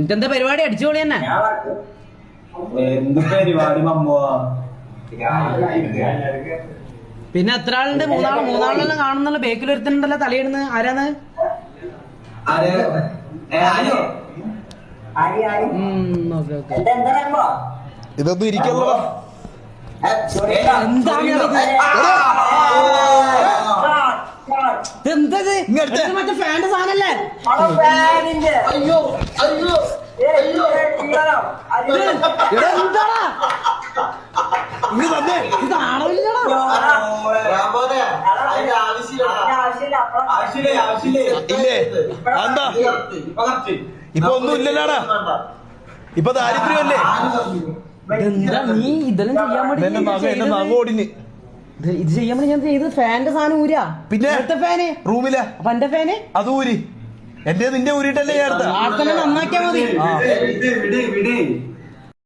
ഇതെന്താ പരിപാടി? അടിച്ചുപൊളി തന്നെ. എന്ത് പരിപാടി പിന്നെ എത്ര ആളുണ്ട്? മൂന്നാളെല്ലാം കാണുന്നുള്ള. ബേക്കിൽ ഒരുത്തനുണ്ടല്ലോ തലയിടുന്ന്. ആരാന്ന്? ഇതൊന്നും ഇരിക്കല്ലോ. എന്തത്? മറ്റേ ഫാന്റെ സാധനല്ലേ? എന്താടാ ഇതാണോ? ഇല്ലേ? എന്താ ഇപ്പൊ ഒന്നും ഇല്ലല്ലോടാ. ഇപ്പൊ ദാരിദ്ര്യമല്ലേ? എന്താ നീ ഇതെല്ലാം ചെയ്യാൻ വേണ്ടി? ഇത് ചെയ്യാൻ വേണ്ടി ഞാൻ ചെയ്ത് ഫാന്റെ സാധനം ഊരാ. പിന്നെ ഫാന് റൂമിലെ അപ്പൊ എന്റെ ഫാന് അത് ഊരി. എന്റെ നിന്റെ ഊരിട്ടല്ലേ ചേർത്ത. ആർത്തന്നെ നന്നാക്കിയാ മതി.